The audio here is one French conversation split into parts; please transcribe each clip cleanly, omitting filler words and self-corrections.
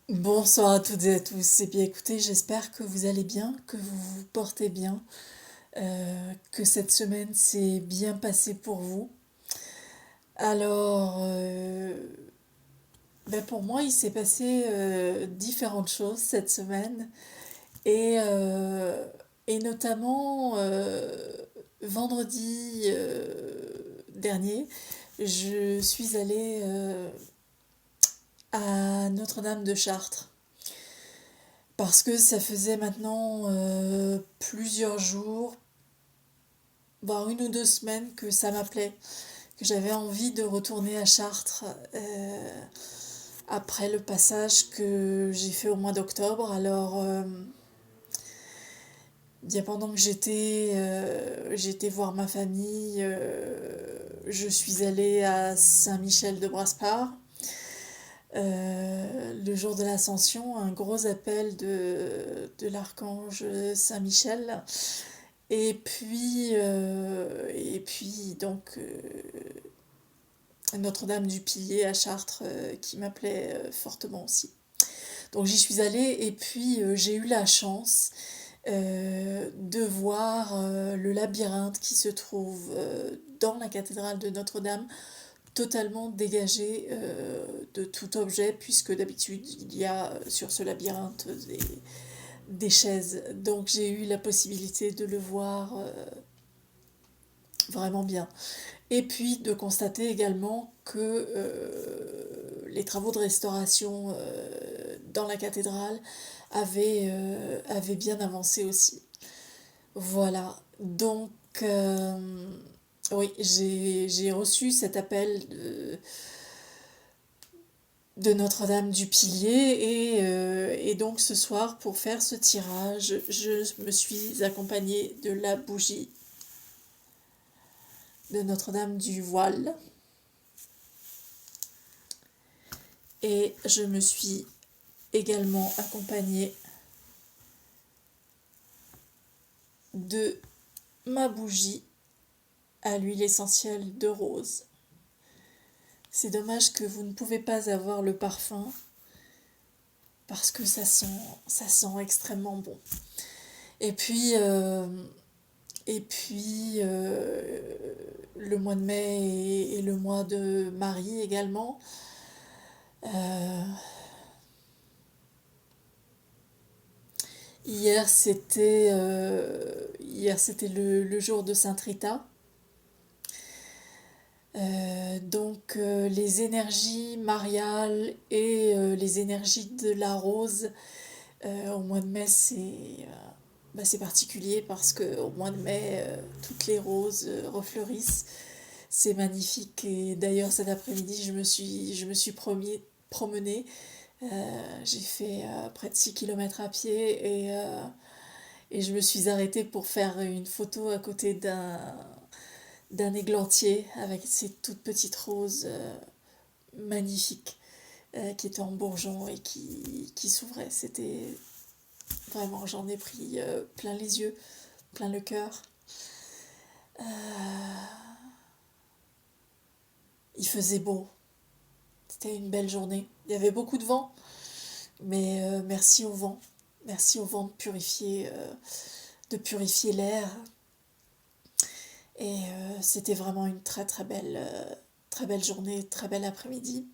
Bonsoir à toutes et à tous. Eh bien, écoutez, j'espère que vous allez bien, que vous vous portez bien, que cette semaine s'est bien passée pour vous. Alors, pour moi, il s'est passé différentes choses cette semaine et, euh, et notamment vendredi dernier, je suis allée à Notre-Dame de Chartres. Parce que ça faisait maintenant plusieurs jours, voire 1 ou 2 semaines que ça m'appelait, que j'avais envie de retourner à Chartres après le passage que j'ai fait au mois d'octobre. Alors, bien pendant que j'étais voir ma famille, je suis allée à Saint-Michel de Brasparts. Le jour de l'Ascension, un gros appel de l'archange Saint-Michel. Et puis donc Notre-Dame du Pilier à Chartres qui m'appelait fortement aussi. Donc j'y suis allée et puis j'ai eu la chance de voir le labyrinthe qui se trouve dans la cathédrale de Notre-Dame, totalement dégagé de tout objet, puisque d'habitude il y a sur ce labyrinthe des chaises. Donc j'ai eu la possibilité de le voir vraiment bien. Et puis de constater également que les travaux de restauration dans la cathédrale avaient bien avancé aussi. Voilà. Donc, oui, j'ai reçu cet appel de Notre-Dame du Pilier et donc ce soir, pour faire ce tirage, je me suis accompagnée de la bougie de Notre-Dame du Voile. Et je me suis également accompagnée de ma bougie à l'huile essentielle de rose. C'est dommage que vous ne pouvez pas avoir le parfum parce que ça sent extrêmement bon. Et puis, euh, et puis le mois de mai et le mois de Marie également. Euh, hier c'était le jour de Sainte Rita. Donc les énergies mariales et les énergies de la rose au mois de mai, c'est particulier parce que au mois de mai, toutes les roses refleurissent. C'est magnifique. Et d'ailleurs, cet après-midi, je me suis promenée. J'ai fait près de 6 kilomètres à pied et je me suis arrêtée pour faire une photo à côté d'un églantier avec ces toutes petites roses magnifiques qui étaient en bourgeon et qui s'ouvraient. C'était vraiment, j'en ai pris plein les yeux, plein le cœur. Il faisait beau, c'était une belle journée. Il y avait beaucoup de vent, mais merci au vent. Merci au vent de purifier l'air. Et c'était vraiment une très belle journée, très bel après-midi.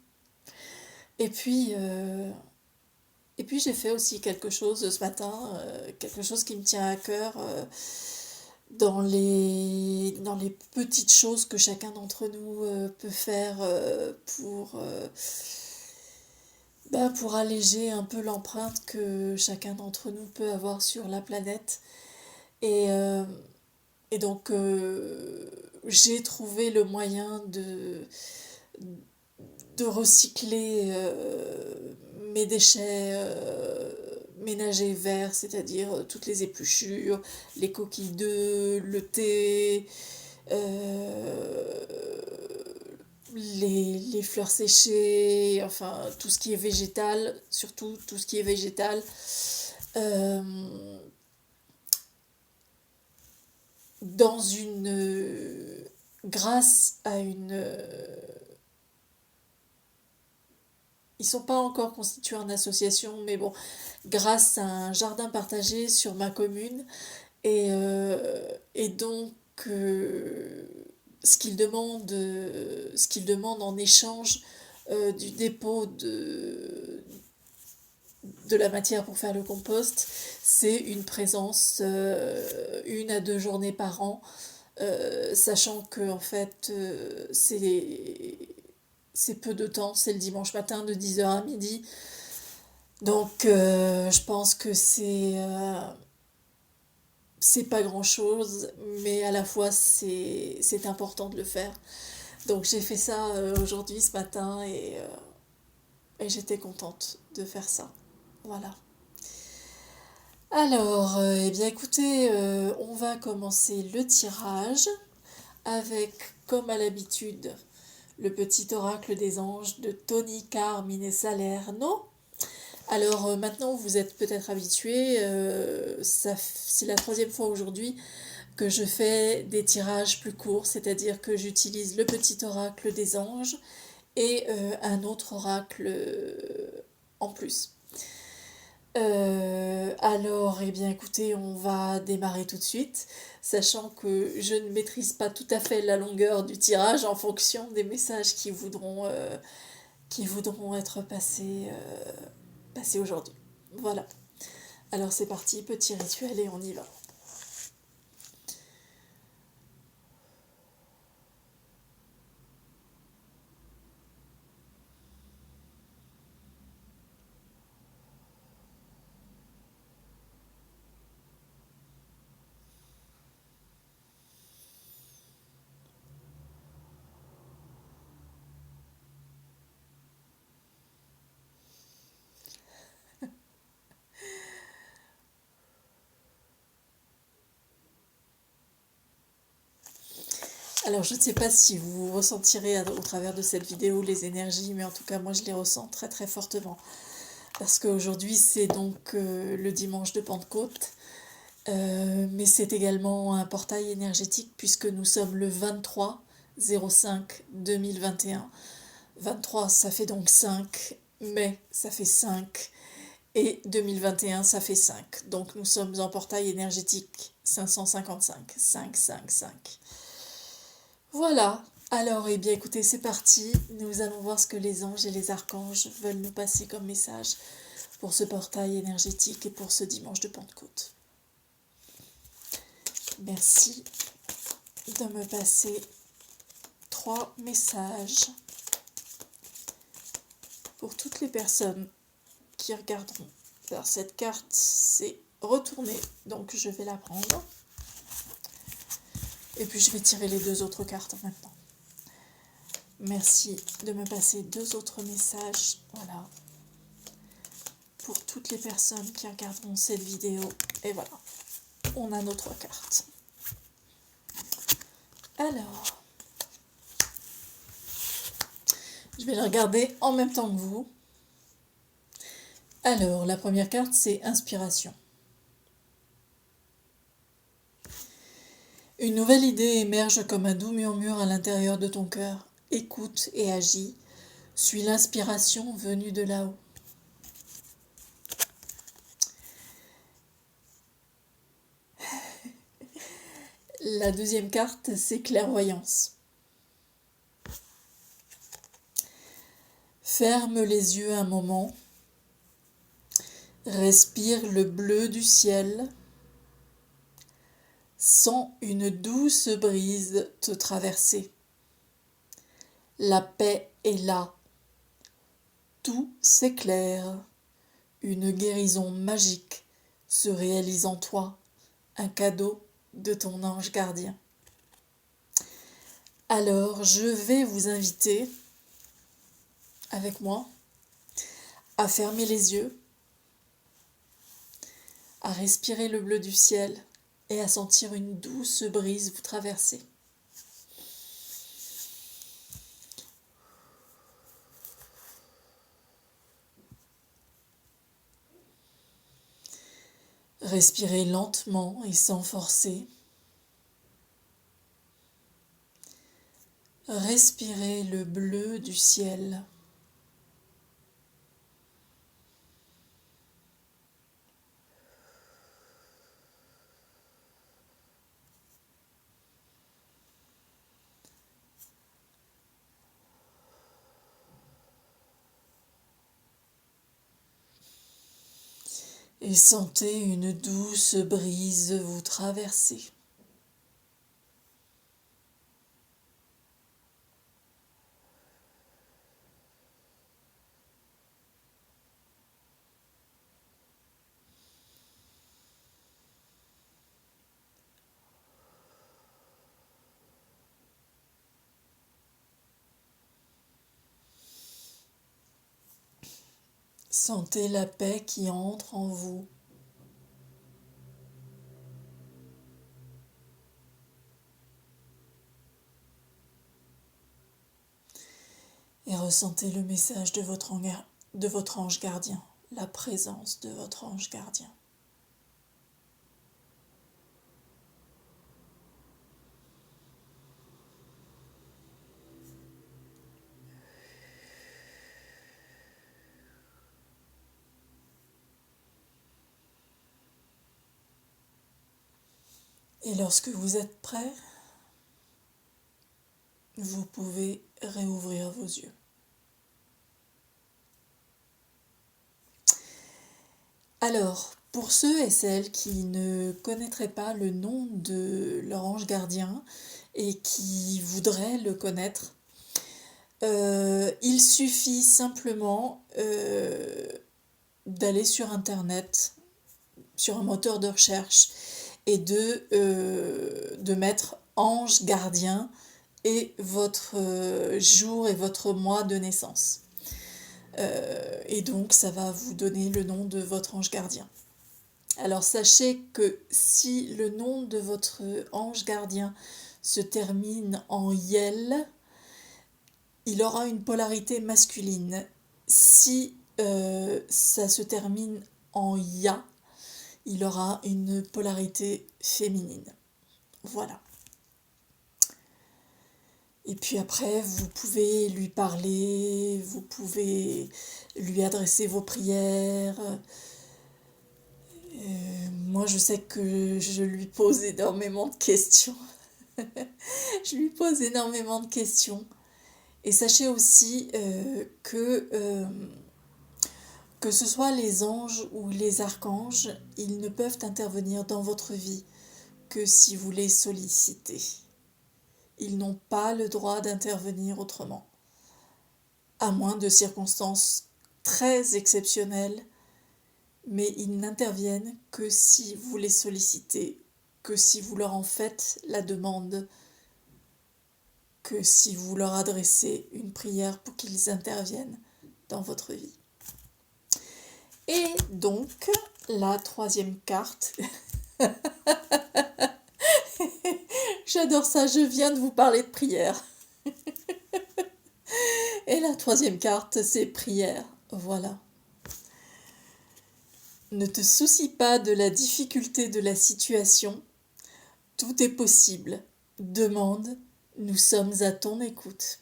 Et puis, euh, et puis j'ai fait aussi quelque chose ce matin, quelque chose qui me tient à cœur dans les petites choses que chacun d'entre nous peut faire pour alléger un peu l'empreinte que chacun d'entre nous peut avoir sur la planète. Et, euh, et donc, j'ai trouvé le moyen de recycler mes déchets ménagers verts, c'est-à-dire toutes les épluchures, les coquilles d'œufs, le thé, euh, les fleurs séchées, enfin tout ce qui est végétal, surtout tout ce qui est végétal, euh, dans grâce à ils sont pas encore constitués en association, mais bon, grâce à un jardin partagé sur ma commune, et donc euh, ce qu'ils demandent en échange du dépôt de la matière pour faire le compost, c'est une présence 1 à 2 journées par an, sachant que en fait c'est peu de temps, c'est le dimanche matin de 10 heures à midi. Donc je pense que c'est pas grand-chose, mais à la fois c'est important de le faire. Donc j'ai fait ça aujourd'hui, ce matin, et j'étais contente de faire ça. Voilà. Alors, eh bien écoutez, on va commencer le tirage avec, comme à l'habitude, le petit oracle des anges de Tony Carmine Salerno. Alors maintenant, vous êtes peut-être habitués, c'est la troisième fois aujourd'hui que je fais des tirages plus courts, c'est-à-dire que j'utilise le petit oracle des anges et un autre oracle en plus. Alors, eh bien écoutez, on va démarrer tout de suite, sachant que je ne maîtrise pas tout à fait la longueur du tirage en fonction des messages qui voudront être passés aujourd'hui. Voilà. Alors c'est parti, petit rituel et on y va. Alors je ne sais pas si vous ressentirez au travers de cette vidéo les énergies, mais en tout cas moi je les ressens très très fortement. Parce qu'aujourd'hui c'est donc le dimanche de Pentecôte, mais c'est également un portail énergétique puisque nous sommes le 23/05/2021. 23 ça fait donc 5, mai ça fait 5 et 2021 ça fait 5. Donc nous sommes en portail énergétique 555, 5, 5, 5. Voilà, alors eh bien écoutez, c'est parti, nous allons voir ce que les anges et les archanges veulent nous passer comme message pour ce portail énergétique et pour ce dimanche de Pentecôte. Merci de me passer 3 messages pour toutes les personnes qui regarderont. Alors cette carte c'est retournée, donc je vais la prendre. Et puis je vais tirer les 2 autres cartes maintenant. Merci de me passer 2 autres messages. Voilà. Pour toutes les personnes qui regarderont cette vidéo. Et voilà. On a nos 3 cartes. Alors. Je vais les regarder en même temps que vous. Alors, la première carte, c'est Inspiration. Une nouvelle idée émerge comme un doux murmure à l'intérieur de ton cœur. Écoute et agis. Suis l'inspiration venue de là-haut. La deuxième carte, c'est Clairvoyance. Ferme les yeux un moment. Respire le bleu du ciel. Sens une douce brise te traverser. La paix est là. Tout s'éclaire. Une guérison magique se réalise en toi. Un cadeau de ton ange gardien. Alors, je vais vous inviter, avec moi, à fermer les yeux, à respirer le bleu du ciel et à sentir une douce brise vous traverser. Respirez lentement et sans forcer. Respirez le bleu du ciel. Et sentez une douce brise vous traverser. Sentez la paix qui entre en vous. Et ressentez le message de votre ange gardien, la présence de votre ange gardien. Et lorsque vous êtes prêt, vous pouvez réouvrir vos yeux. Alors, pour ceux et celles qui ne connaîtraient pas le nom de leur ange gardien et qui voudraient le connaître, il suffit simplement d'aller sur Internet, sur un moteur de recherche, et de mettre ange gardien et votre jour et votre mois de naissance. Et donc ça va vous donner le nom de votre ange gardien. Alors sachez que si le nom de votre ange gardien se termine en Yel, il aura une polarité masculine. Si ça se termine en Ya, il aura une polarité féminine. Voilà. Et puis après, vous pouvez lui parler, vous pouvez lui adresser vos prières. Moi, je sais que je lui pose énormément de questions. Je lui pose énormément de questions. Et sachez aussi que ce soit les anges ou les archanges, ils ne peuvent intervenir dans votre vie que si vous les sollicitez. Ils n'ont pas le droit d'intervenir autrement, à moins de circonstances très exceptionnelles, mais ils n'interviennent que si vous les sollicitez, que si vous leur en faites la demande, que si vous leur adressez une prière pour qu'ils interviennent dans votre vie. Et donc, la troisième carte... J'adore ça, je viens de vous parler de prière. Et la troisième carte, c'est prière. Voilà. Ne te soucie pas de la difficulté de la situation. Tout est possible. Demande, nous sommes à ton écoute.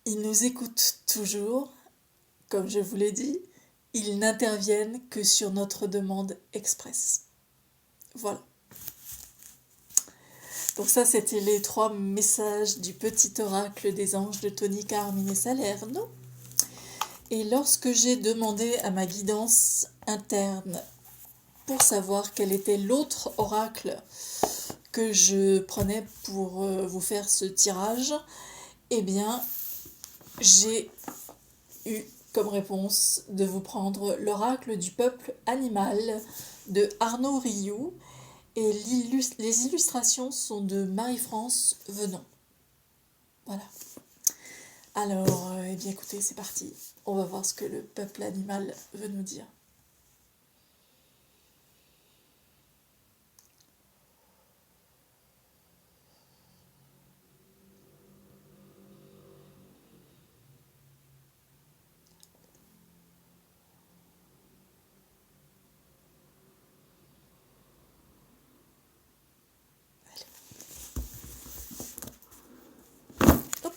Ils nous écoutent toujours. Comme je vous l'ai dit, ils n'interviennent que sur notre demande express. Voilà. Donc ça, c'était les 3 messages du petit oracle des anges de Tonica Armine Salerno. Et lorsque j'ai demandé à ma guidance interne pour savoir quel était l'autre oracle que je prenais pour vous faire ce tirage, eh bien, j'ai eu comme réponse de vous prendre l'oracle du peuple animal de Arnaud Rioux. Et les illustrations sont de Marie-France Venon. Voilà. Alors, eh bien écoutez, c'est parti. On va voir ce que le peuple animal veut nous dire. Hop.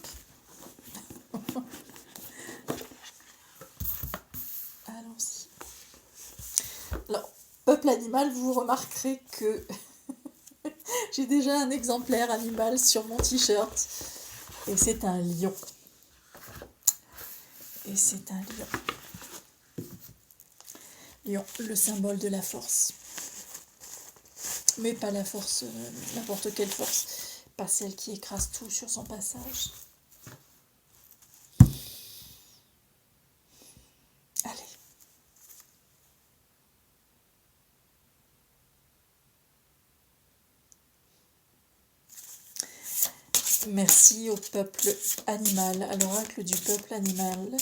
Allons-y. Alors, peuple animal, vous remarquerez que j'ai déjà un exemplaire animal sur mon t-shirt. Et c'est un lion. Lion, le symbole de la force. Mais pas la force, n'importe quelle force. Pas celle qui écrase tout sur son passage. Allez. Merci au peuple animal, à l'oracle du peuple animal,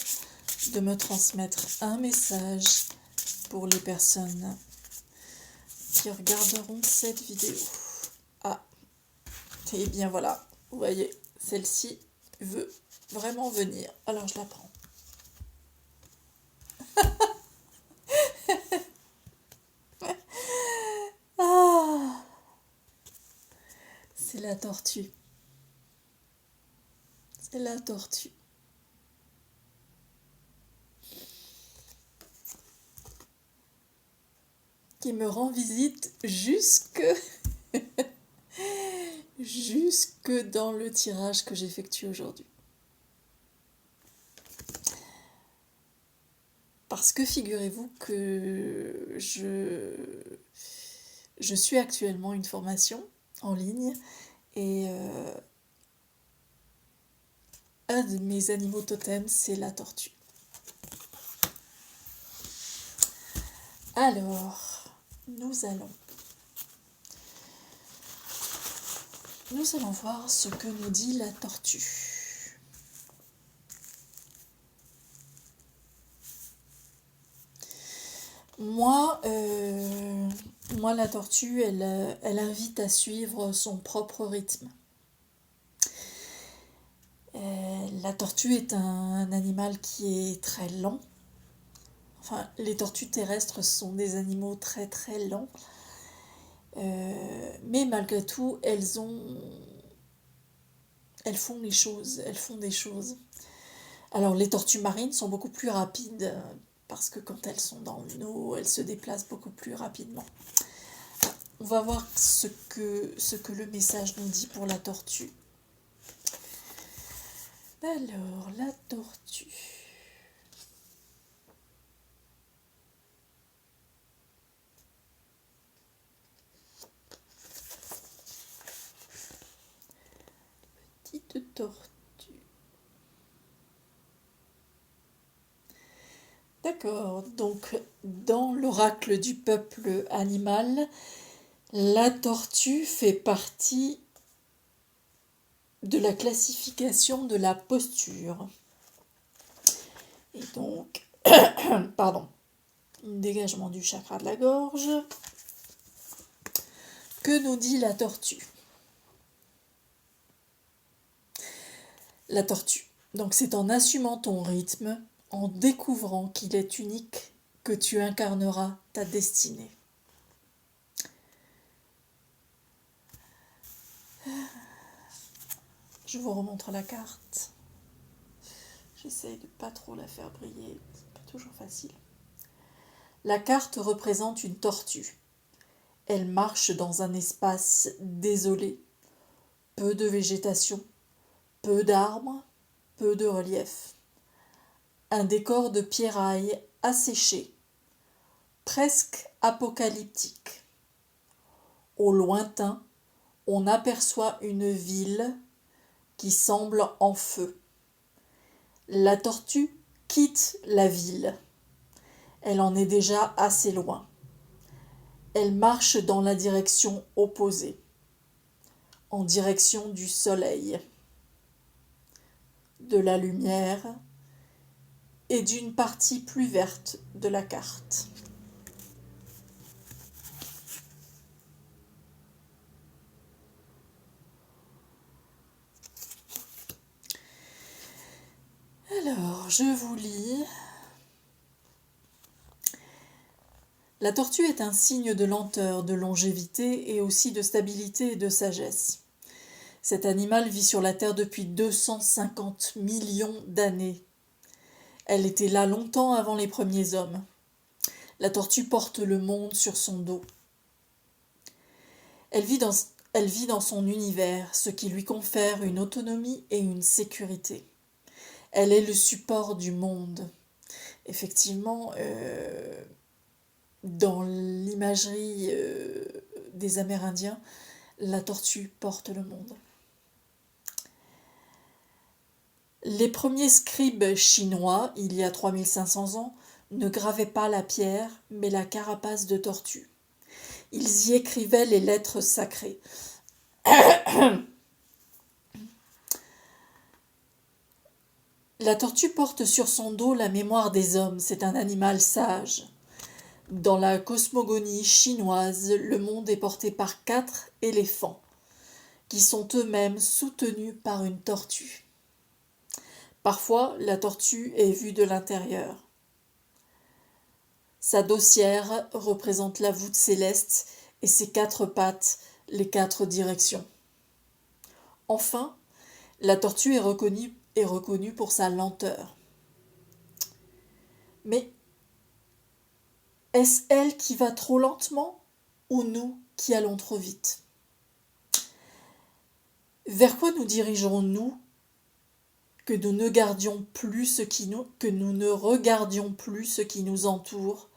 de me transmettre un message pour les personnes qui regarderont cette vidéo. Ah, et bien voilà, vous voyez, celle-ci veut vraiment venir. Alors je la prends. Ah, c'est la tortue. C'est la tortue. Qui me rend visite jusque dans le tirage que j'effectue aujourd'hui. Parce que figurez-vous que je suis actuellement une formation en ligne et un de mes animaux totems, c'est la tortue. Alors, nous allons voir ce que nous dit la tortue. Moi, la tortue, elle invite à suivre son propre rythme. La tortue est un animal qui est très lent. Enfin, les tortues terrestres sont des animaux très très lents. Mais malgré tout, elles font des choses. Alors, les tortues marines sont beaucoup plus rapides parce que quand elles sont dans l'eau, elles se déplacent beaucoup plus rapidement. On va voir ce que le message nous dit pour la tortue. Alors, la tortue. Petite tortue. D'accord, donc dans l'oracle du peuple animal, la tortue fait partie de la classification de la posture. Et donc, pardon, dégagement du chakra de la gorge. Que nous dit la tortue ? La tortue. Donc c'est en assumant ton rythme, en découvrant qu'il est unique, que tu incarneras ta destinée. Je vous remontre la carte. J'essaye de pas trop la faire briller, c'est pas toujours facile. La carte représente une tortue. Elle marche dans un espace désolé, peu de végétation, peu d'arbres, peu de relief. Un décor de pierrailles asséché, presque apocalyptique. Au lointain, on aperçoit une ville qui semble en feu. La tortue quitte la ville. Elle en est déjà assez loin. Elle marche dans la direction opposée, en direction du soleil, de la lumière et d'une partie plus verte de la carte. Alors, je vous lis. La tortue est un signe de lenteur, de longévité et aussi de stabilité et de sagesse. Cet animal vit sur la Terre depuis 250 millions d'années. Elle était là longtemps avant les premiers hommes. La tortue porte le monde sur son dos. Elle vit dans son univers, ce qui lui confère une autonomie et une sécurité. Elle est le support du monde. Effectivement, Dans l'imagerie des Amérindiens, la tortue porte le monde. Les premiers scribes chinois, il y a 3500 ans, ne gravaient pas la pierre, mais la carapace de tortue. Ils y écrivaient les lettres sacrées. La tortue porte sur son dos la mémoire des hommes, c'est un animal sage. Dans la cosmogonie chinoise, le monde est porté par 4 éléphants, qui sont eux-mêmes soutenus par une tortue. Parfois, la tortue est vue de l'intérieur. Sa dossière représente la voûte céleste et ses 4 pattes, les 4 directions. Enfin, la tortue est reconnue pour sa lenteur. Mais est-ce elle qui va trop lentement ou nous qui allons trop vite? Vers quoi nous dirigeons-nous que nous ne regardions plus ce qui nous entoure,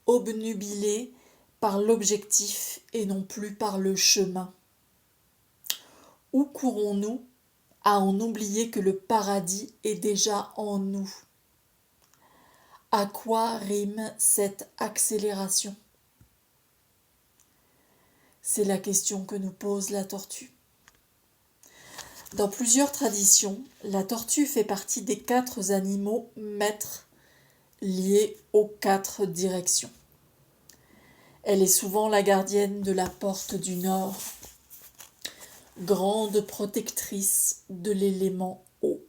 obnubilés par l'objectif et non plus par le chemin? Où courons-nous à en oublier que le paradis est déjà en nous? À quoi rime cette accélération? C'est la question que nous pose la tortue. Dans plusieurs traditions, la tortue fait partie des 4 animaux maîtres liés aux 4 directions. Elle est souvent la gardienne de la porte du Nord, grande protectrice de l'élément eau.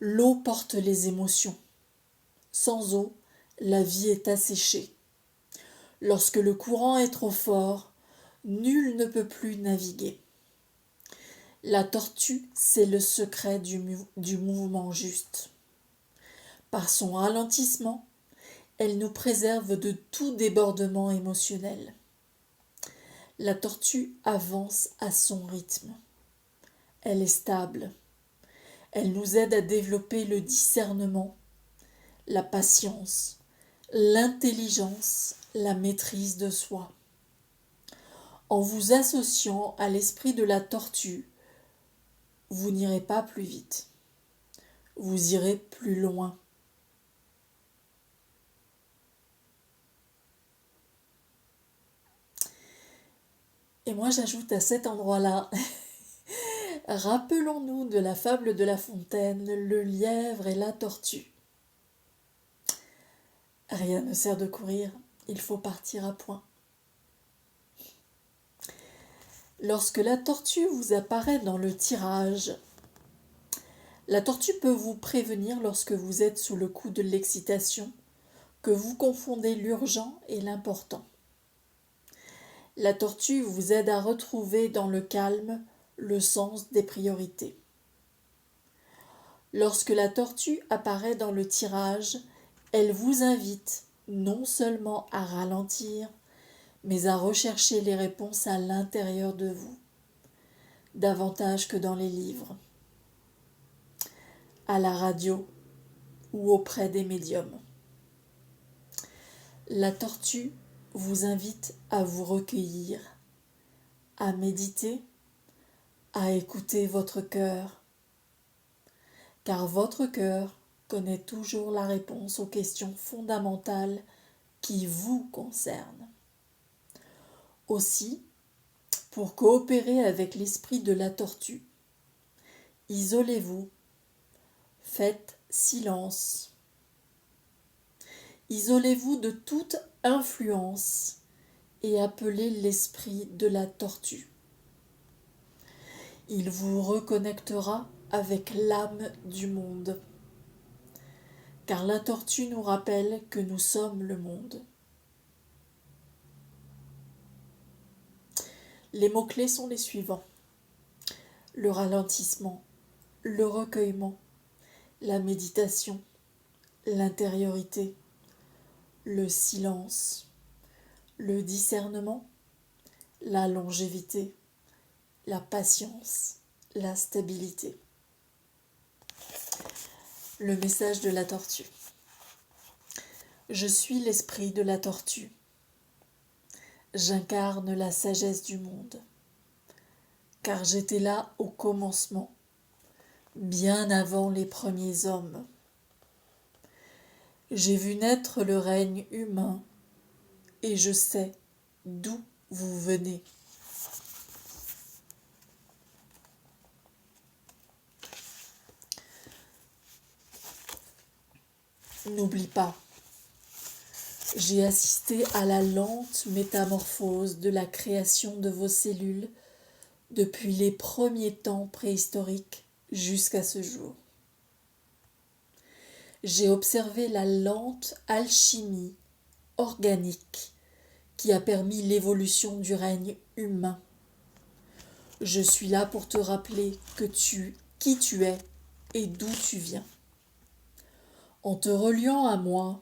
L'eau porte les émotions. Sans eau, la vie est asséchée. Lorsque le courant est trop fort, nul ne peut plus naviguer. La tortue, c'est le secret du mouvement juste. Par son ralentissement, elle nous préserve de tout débordement émotionnel. La tortue avance à son rythme. Elle est stable. Elle nous aide à développer le discernement, la patience, l'intelligence, la maîtrise de soi. En vous associant à l'esprit de la tortue, vous n'irez pas plus vite. Vous irez plus loin. Et moi j'ajoute à cet endroit-là, rappelons-nous de la fable de La Fontaine, le lièvre et la tortue. Rien ne sert de courir, il faut partir à point. Lorsque la tortue vous apparaît dans le tirage, la tortue peut vous prévenir lorsque vous êtes sous le coup de l'excitation, que vous confondez l'urgent et l'important. La tortue vous aide à retrouver dans le calme le sens des priorités. Lorsque la tortue apparaît dans le tirage, elle vous invite non seulement à ralentir, mais à rechercher les réponses à l'intérieur de vous, davantage que dans les livres, à la radio ou auprès des médiums. La tortue vous invite à vous recueillir, à méditer, à écouter votre cœur, car votre cœur connaît toujours la réponse aux questions fondamentales qui vous concernent. Aussi, pour coopérer avec l'esprit de la tortue, isolez-vous, faites silence. Isolez-vous de toute influence et appelez l'esprit de la tortue. Il vous reconnectera avec l'âme du monde, car la tortue nous rappelle que nous sommes le monde. Les mots-clés sont les suivants: le ralentissement, le recueillement, la méditation, l'intériorité, le silence, le discernement, la longévité, la patience, la stabilité. Le message de la tortue. Je suis l'esprit de la tortue. J'incarne la sagesse du monde, car j'étais là au commencement, bien avant les premiers hommes. J'ai vu naître le règne humain, et je sais d'où vous venez. N'oublie pas, j'ai assisté à la lente métamorphose de la création de vos cellules depuis les premiers temps préhistoriques jusqu'à ce jour. J'ai observé la lente alchimie organique qui a permis l'évolution du règne humain. Je suis là pour te rappeler qui tu es et d'où tu viens. En te reliant à moi,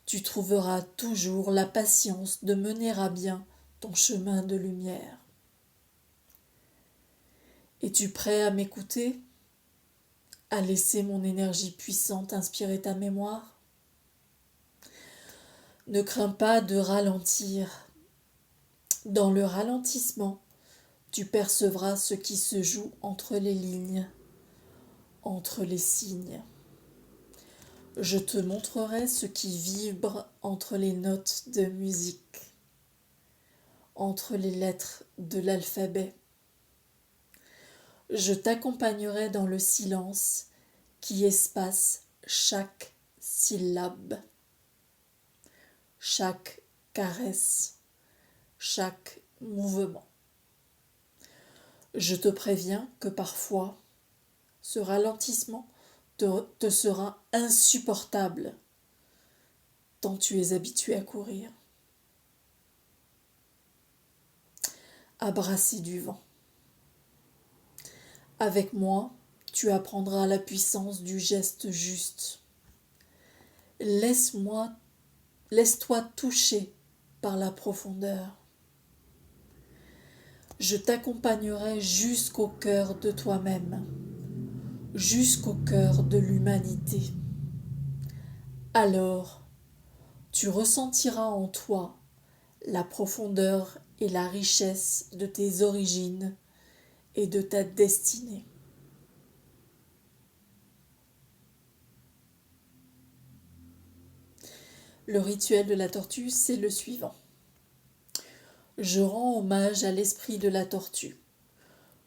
tu trouveras toujours la patience de mener à bien ton chemin de lumière. Es-tu prêt à m'écouter, à laisser mon énergie puissante inspirer ta mémoire? Ne crains pas de ralentir. Dans le ralentissement, tu percevras ce qui se joue entre les lignes, entre les signes. Je te montrerai ce qui vibre entre les notes de musique, entre les lettres de l'alphabet. Je t'accompagnerai dans le silence qui espace chaque syllabe, chaque caresse, chaque mouvement. Je te préviens que parfois, ce ralentissement te sera insupportable tant tu es habitué à courir, à brasser du vent. Avec moi, tu apprendras la puissance du geste juste. Laisse-toi toucher par la profondeur. Je t'accompagnerai jusqu'au cœur de toi-même, jusqu'au cœur de l'humanité. Alors, tu ressentiras en toi la profondeur et la richesse de tes origines et de ta destinée. Le rituel de la tortue, c'est le suivant. Je rends hommage à l'esprit de la tortue.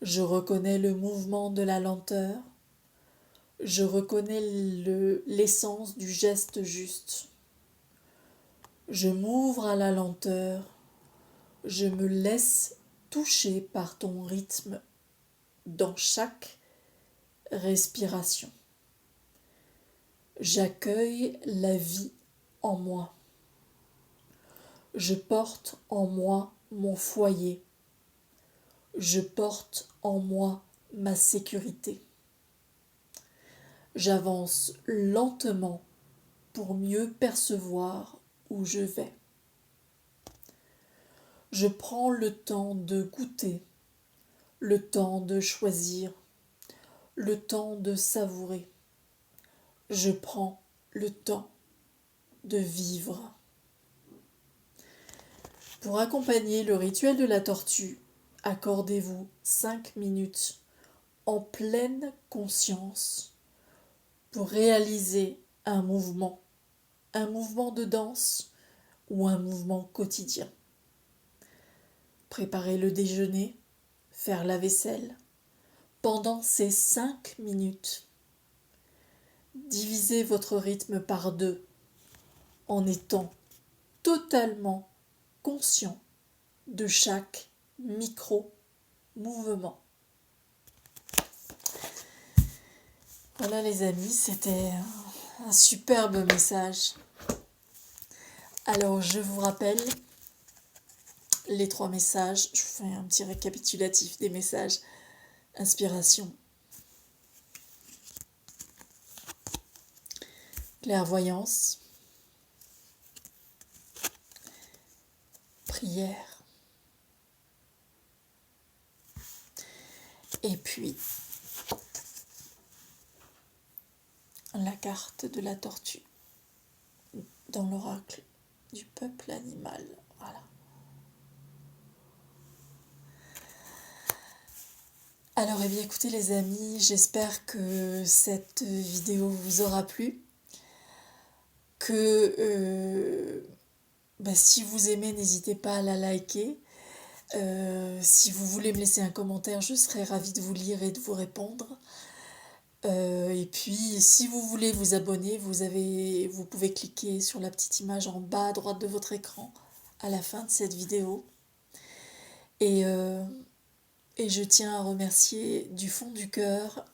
Je reconnais le mouvement de la lenteur. Je reconnais l'essence du geste juste. Je m'ouvre à la lenteur. Je me laisse toucher par ton rythme dans chaque respiration. J'accueille la vie en moi. Je porte en moi mon foyer. Je porte en moi ma sécurité. J'avance lentement pour mieux percevoir où je vais. Je prends le temps de goûter, le temps de choisir, le temps de savourer. Je prends le temps de vivre. Pour accompagner le rituel de la tortue, accordez-vous 5 minutes en pleine conscience pour réaliser un mouvement de danse ou un mouvement quotidien. Préparer le déjeuner, faire la vaisselle. Pendant ces 5 minutes, divisez votre rythme par 2 en étant totalement conscient de chaque micro-mouvement. Voilà les amis, c'était un superbe message. Alors je vous rappelle les 3 messages, je vous fais un petit récapitulatif des messages. Inspiration, clairvoyance, prière, et puis la carte de la tortue. dans l'oracle du peuple animal. Voilà. Alors, eh bien, écoutez les amis, j'espère que cette vidéo vous aura plu, que si vous aimez, n'hésitez pas à la liker. Si vous voulez me laisser un commentaire, je serai ravie de vous lire et de vous répondre. Et puis, si vous voulez vous abonner, vous pouvez cliquer sur la petite image en bas à droite de votre écran à la fin de cette vidéo. Et je tiens à remercier du fond du cœur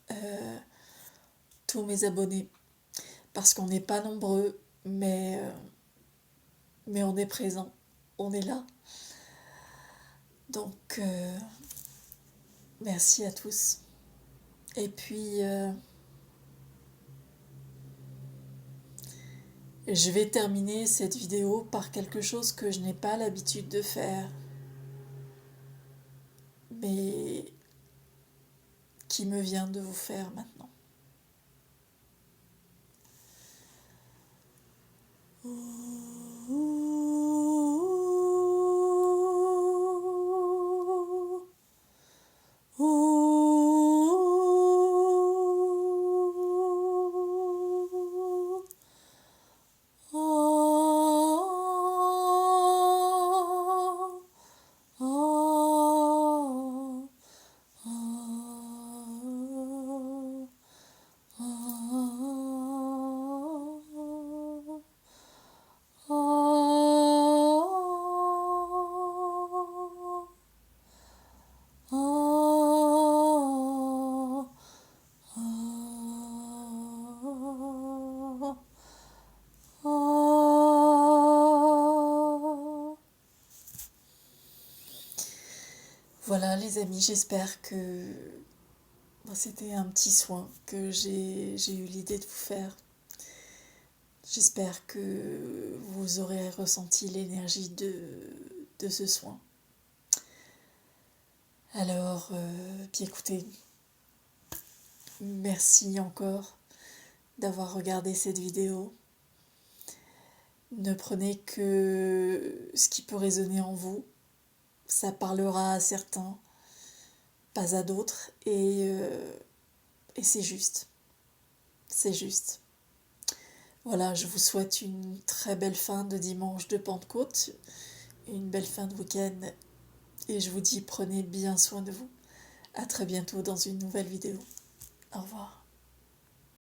tous mes abonnés, parce qu'on n'est pas nombreux, mais on est présent, on est là. Donc, merci à tous. Et puis, je vais terminer cette vidéo par quelque chose que je n'ai pas l'habitude de faire, mais qui me vient de vous faire maintenant. Voilà les amis, j'espère que c'était un petit soin que j'ai eu l'idée de vous faire. J'espère que vous aurez ressenti l'énergie de ce soin. Alors, bien écoutez, merci encore d'avoir regardé cette vidéo. Ne prenez que ce qui peut résonner en vous. Ça parlera à certains, pas à d'autres, et c'est juste. C'est juste. Voilà, je vous souhaite une très belle fin de dimanche de Pentecôte, une belle fin de week-end, et je vous dis prenez bien soin de vous. À très bientôt dans une nouvelle vidéo. Au revoir.